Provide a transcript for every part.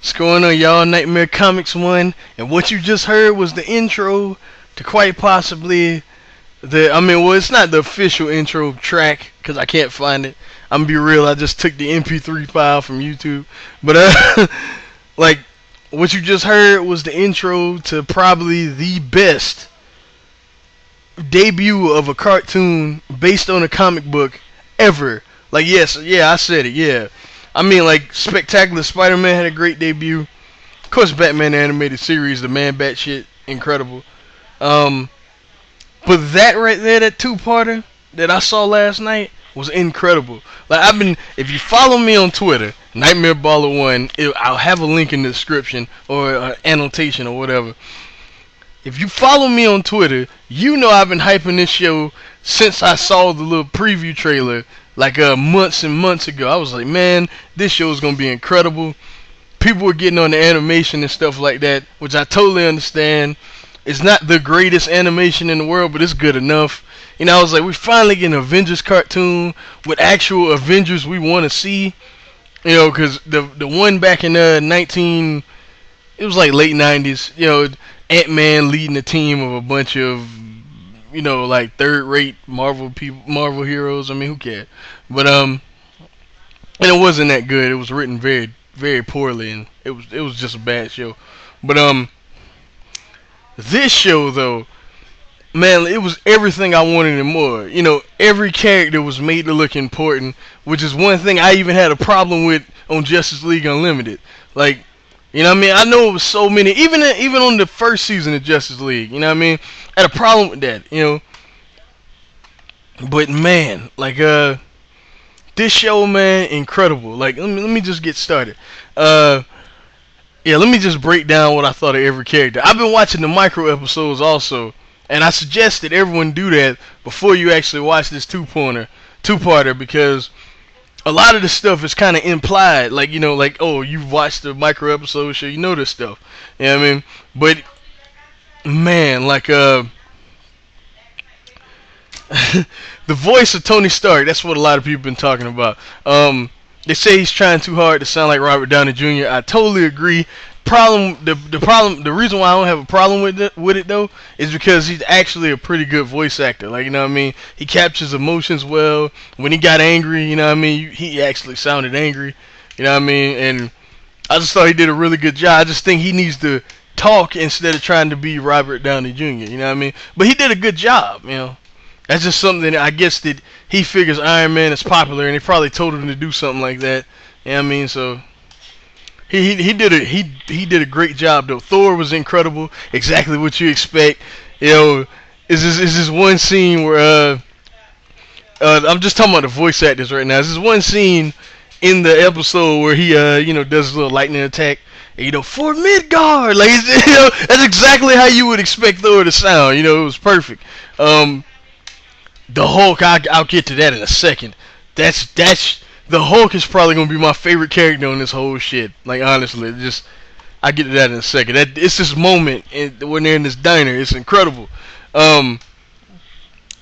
What's going on, y'all? Nightmare Comics 1. And what you just heard was the intro to quite possibly well, it's not the official intro track because I can't find it. I'm gonna be real, I just took the MP3 file from YouTube. But, like, what you just heard was the intro to probably the best debut of a cartoon based on a comic book ever. Like, yes, yeah, I said it, yeah. I mean, like, Spectacular Spider-Man had a great debut. Of course, Batman the Animated Series, the Man-Bat shit, incredible. But that right there, that two-parter that I saw last night was incredible. Like, if you follow me on Twitter, Nightmare Baller 1, I'll have a link in the description or annotation or whatever. If you follow me on Twitter, you know I've been hyping this show since I saw the little preview trailer like months and months ago. I was like, man, this show is gonna be incredible. People were getting on the animation and stuff like that, which I totally understand. It's not the greatest animation in the world, but it's good enough. You know, I was like, we finally get an Avengers cartoon with actual Avengers we want to see. You know, because the one back in it was like late 90s. You know, Ant-Man leading a team of a bunch of, you know, like third-rate Marvel heroes. I mean, who cares? But and it wasn't that good. It was written very, very poorly, and it was just a bad show. But this show though, man, it was everything I wanted and more. You know, every character was made to look important, which is one thing I even had a problem with on Justice League Unlimited. Like, you know what I mean? I know it was so many, even on the first season of Justice League, you know what I mean? I had a problem with that, you know. But man, like this show, man, incredible. Like, let me just get started. Yeah, let me just break down what I thought of every character. I've been watching the micro episodes also, and I suggest that everyone do that before you actually watch this two-parter, because a lot of the stuff is kind of implied. Like, you know, like, oh, you've watched the micro episode, so you know this stuff. You know what I mean? But man, like the voice of Tony Stark, that's what a lot of people been talking about. They say he's trying too hard to sound like Robert Downey Jr. I totally agree. The reason why I don't have a problem with it though is because he's actually a pretty good voice actor. Like, you know what I mean? He captures emotions well. When he got angry, you know what I mean, he actually sounded angry. You know what I mean? And I just thought he did a really good job. I just think he needs to talk instead of trying to be Robert Downey Jr. You know what I mean? But he did a good job, you know. That's just something that I guess that he figures Iron Man is popular, and they probably told him to do something like that. You know what I mean? So he did a great job though. Thor was incredible, exactly what you expect. You know, is this one scene where I'm just talking about the voice actors right now. This is one scene in the episode where he you know, does a little lightning attack. And, you know, for Midgard, like, you know, that's exactly how you would expect Thor to sound. You know, it was perfect. The Hulk, I'll get to that in a second. That's the Hulk is probably gonna be my favorite character on this whole shit. Like, honestly, I get to that in a second. It's this moment when they're in this diner. It's incredible. You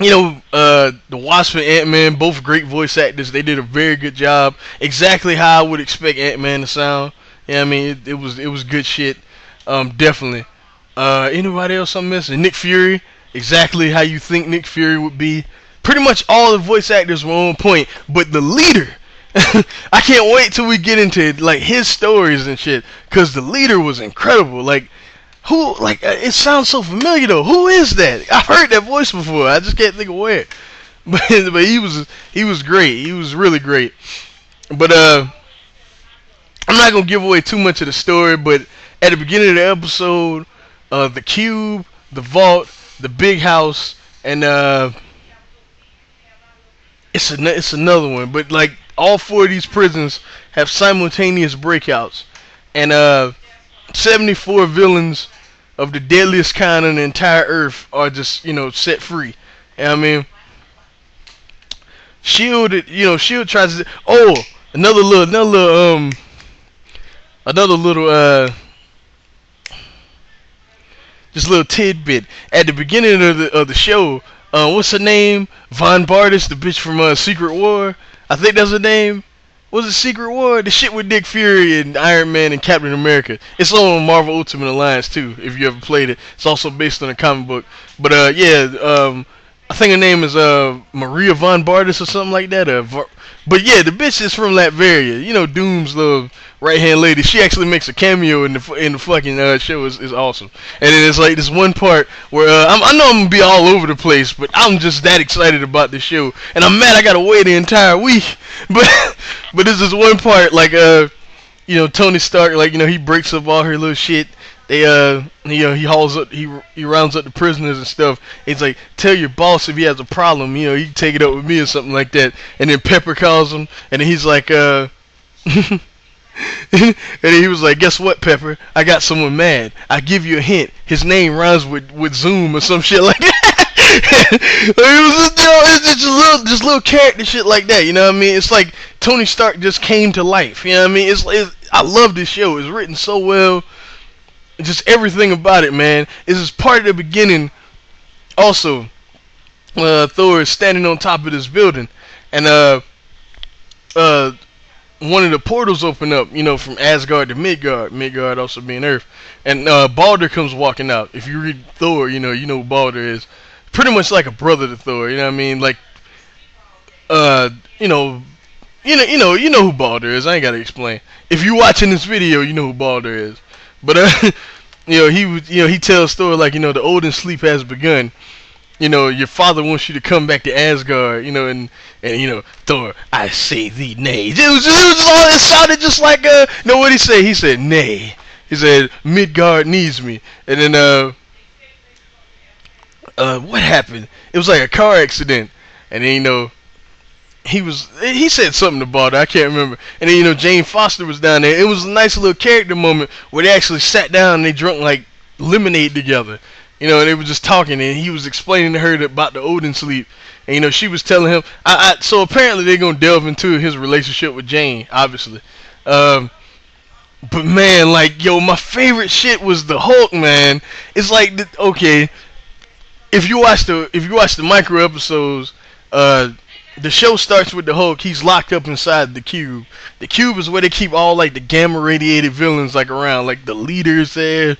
know, the Wasp and Ant-Man, both great voice actors. They did a very good job. Exactly how I would expect Ant-Man to sound. Yeah, I mean, it was good shit. Definitely. Anybody else I'm missing? Nick Fury. Exactly how you think Nick Fury would be. Pretty much all the voice actors were on point, but the leader, I can't wait till we get into like his stories and shit, cause the leader was incredible. Like, who? Like, it sounds so familiar though. Who is that? I've heard that voice before. I just can't think of where. But he was great. He was really great. But I'm not gonna give away too much of the story. But at the beginning of the episode, the cube, the vault, the big house, and it's another one, but like all four of these prisons have simultaneous breakouts, and 74 villains of the deadliest kind on the entire earth are just, you know, set free. You know what I mean? Shield tries to, another little just a little tidbit. At the beginning of the show, what's her name? Von Bartis, the bitch from Secret War. I think that's her name. was it Secret War? The shit with Nick Fury and Iron Man and Captain America. It's on Marvel Ultimate Alliance too. If you ever played it, it's also based on a comic book. But I think her name is Maria Von Bardis or something like that. But yeah, the bitch is from Latveria. You know, Doom's little right hand lady. She actually makes a cameo in the fucking show. Is awesome. And then it's like this one part where I know I'm gonna be all over the place, but I'm just that excited about the show, and I'm mad I gotta wait the entire week. But this is one part like you know, Tony Stark, like, you know, he breaks up all her little shit. They you know, he hauls up, he rounds up the prisoners and stuff. He's like, tell your boss if he has a problem, you know, he can take it up with me or something like that. And then Pepper calls him, and then he's like, and then he was like, guess what, Pepper? I got someone mad. I give you a hint. His name rhymes with Zoom or some shit like that. It was just, you know, it's just little character shit like that. You know what I mean? It's like Tony Stark just came to life. You know what I mean? I love this show. It's written so well. Just everything about it, man. This is part of the beginning. Also, Thor is standing on top of this building, and one of the portals open up, you know, from Asgard to Midgard. Midgard also being Earth, and Balder comes walking out. If you read Thor, you know who Balder is. Pretty much like a brother to Thor. You know what I mean? Like, you know who Balder is. I ain't gotta explain. If you watching this video, you know who Balder is. But he tells Thor, like, you know, the Odin sleep has begun. You know, your father wants you to come back to Asgard. You know, and you know, Thor, I say thee nay. It sounded just like no, what he say? He said nay. He said Midgard needs me. And then what happened? It was like a car accident. And then, you know, he said something about it, I can't remember. And then, you know, Jane Foster was down there. It was a nice little character moment where they actually sat down and they drunk like lemonade together. You know, and they were just talking, and he was explaining to her about the Odin sleep. And, you know, she was telling him, so apparently they're going to delve into his relationship with Jane, obviously. But man, like, yo, my favorite shit was the Hulk, man. It's like, okay, if you watch the micro episodes, the show starts with the Hulk. He's locked up inside the cube. The cube is where they keep all like the gamma radiated villains like around. Like the leader's there,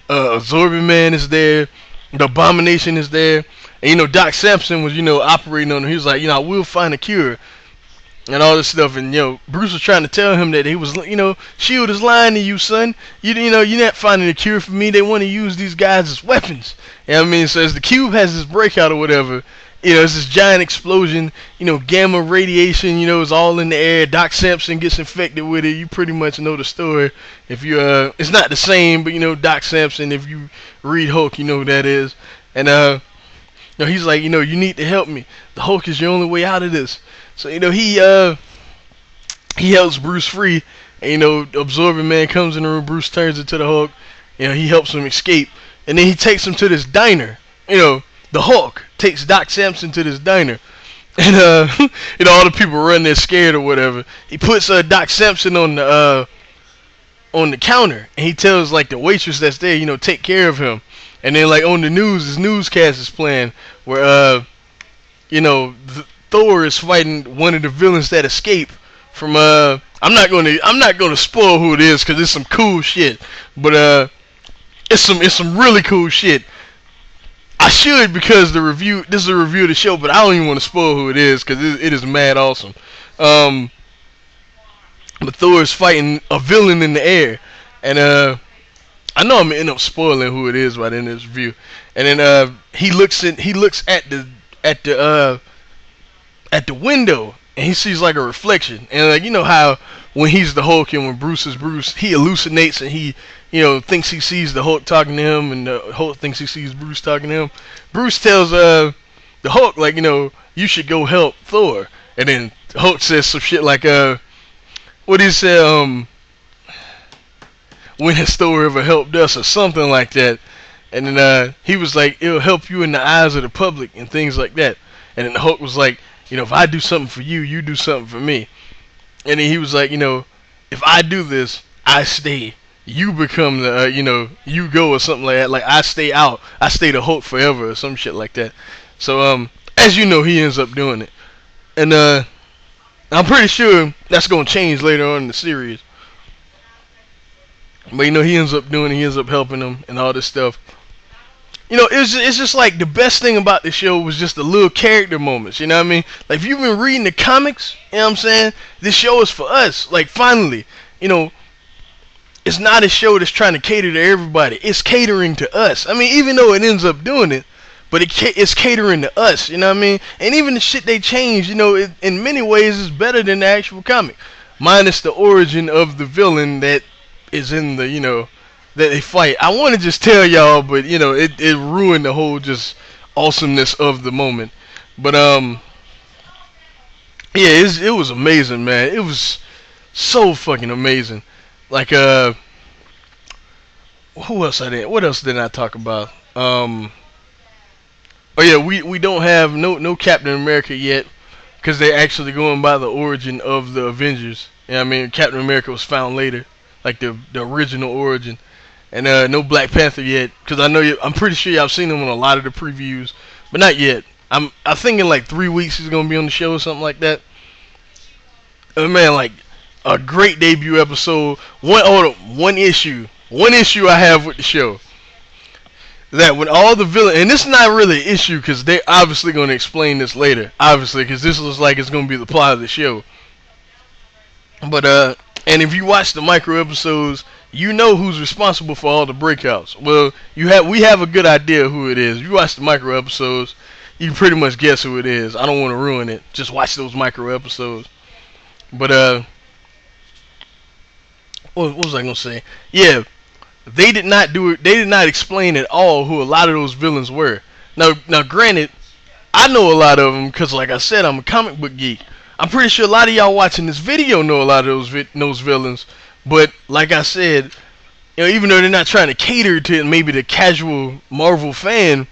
Absorbing Man is there, the Abomination is there, and you know Doc Samson was, you know, operating on him. He was like, you know, I will find a cure and all this stuff. And, you know, Bruce was trying to tell him that he was, you know, Shield is lying to you, son. You know, you're not finding a cure for me. They want to use these guys as weapons. You know what I mean? So as the cube has this breakout or whatever, you know, it's this giant explosion, you know, gamma radiation, you know, it's all in the air. Doc Samson gets infected with it. You pretty much know the story. If you, it's not the same, but, you know, Doc Samson, if you read Hulk, you know who that is. And, you know, he's like, you know, you need to help me. The Hulk is your only way out of this. So, you know, he helps Bruce free. And, you know, Absorbing Man comes in the room. Bruce turns into the Hulk. You know, he helps him escape. And then he takes him to this diner, you know. The Hulk takes Doc Samson to this diner, and you know, all the people run there scared or whatever. He puts Doc Samson on the counter, and he tells like the waitress that's there, you know, take care of him. And then like on the news, this newscast is playing where you know, Thor is fighting one of the villains that escaped from I'm not gonna spoil who it is because it's some cool shit, but it's some really cool shit. I should, because this is a review of the show, but I don't even want to spoil who it is because it is mad awesome. But Thor is fighting a villain in the air, and I know I'm gonna end up spoiling who it is by the end of this review. And then he looks at the window, and he sees like a reflection, and like, you know how when he's the Hulk and when Bruce is Bruce, he hallucinates and he, you know, thinks he sees the Hulk talking to him, and the Hulk thinks he sees Bruce talking to him. Bruce tells the Hulk, like, you know, you should go help Thor. And then the Hulk says some shit like, what he said, when has Thor ever helped us, or something like that. And then he was like, it'll help you in the eyes of the public and things like that. And then the Hulk was like, you know, if I do something for you, you do something for me. And then he was like, you know, if I do this, I stay. You become the, you know, you go or something like that. Like, I stay out. I stay the Hulk forever or some shit like that. So, as you know, he ends up doing it. And, I'm pretty sure, that's gonna change later on in the series. But he ends up doing it. He ends up helping them and all this stuff. It's just like the best thing about the show was just the little character moments. You know what I mean? Like if you've been reading the comics, you know what I'm saying? This show is for us. Like finally, it's not a show that's trying to cater to everybody. It's catering to us. I mean, even though it ends up doing it, but it's catering to us. You know what I mean? And even the shit they change, in many ways is better than the actual comic, minus the origin of the villain that is in the that they fight. I want to just tell y'all, but it ruined the whole just awesomeness of the moment. But yeah, it was amazing, man. It was so fucking amazing. Like who else I did? What else did I talk about? Oh yeah, we don't have no Captain America yet, because they're actually going by the origin of the Avengers. Yeah, I mean Captain America was found later, like the original origin. And no Black Panther yet, because I'm pretty sure y'all seen him on a lot of the previews, but not yet. I think in like 3 weeks he's gonna be on the show or something like that. Man, like a great debut episode. One issue I have with the show, that when all the villains, and this is not really an issue because they're obviously gonna explain this later, obviously, because this looks like it's gonna be the plot of the show. But and if you watch the micro episodes, you know who's responsible for all the breakouts. Well, we have a good idea who it is. If you watch the micro episodes, you can pretty much guess who it is. I don't want to ruin it. Just watch those micro episodes. But what was I gonna say? Yeah, they did not do it. They did not explain at all who a lot of those villains were. Now, granted, I know a lot of them because, like I said, I'm a comic book geek. I'm pretty sure a lot of y'all watching this video know a lot of those villains. But like I said, even though they're not trying to cater to maybe the casual Marvel fan,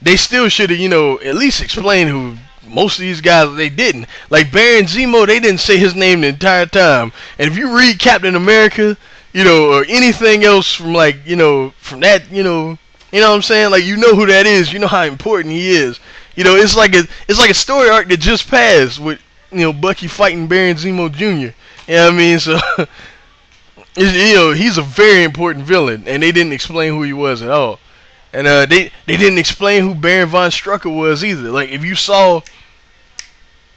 they still should have, at least explained who most of these guys. They didn't. Like Baron Zemo, they didn't say his name the entire time. And if you read Captain America, or anything else from from that, you know what I'm saying? Like who that is. You know how important he is. It's like a story arc that just passed with Bucky fighting Baron Zemo Jr. You know what I mean? So he's a very important villain, and they didn't explain who he was at all. And they didn't explain who Baron von Strucker was either. Like if you saw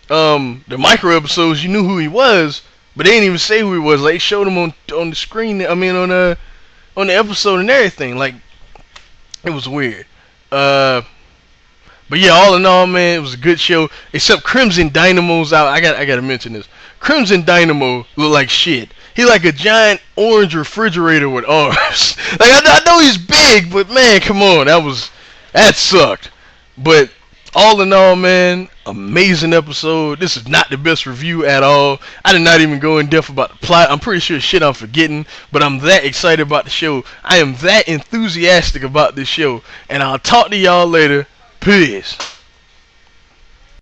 the micro episodes, you knew who he was, but they didn't even say who he was. Like they showed him on the screen. I mean on the episode and everything. Like it was weird. But yeah, all in all, man, it was a good show. Except Crimson Dynamo's out. I gotta mention this. Crimson Dynamo look like shit. He like a giant orange refrigerator with arms. Like I know he's big, but man, come on, that sucked. But all in all, man, amazing episode. This is not the best review at all. I did not even go in depth about the plot. I'm pretty sure shit I'm forgetting, but I'm that excited about the show. I am that enthusiastic about this show, and I'll talk to y'all later. Peace.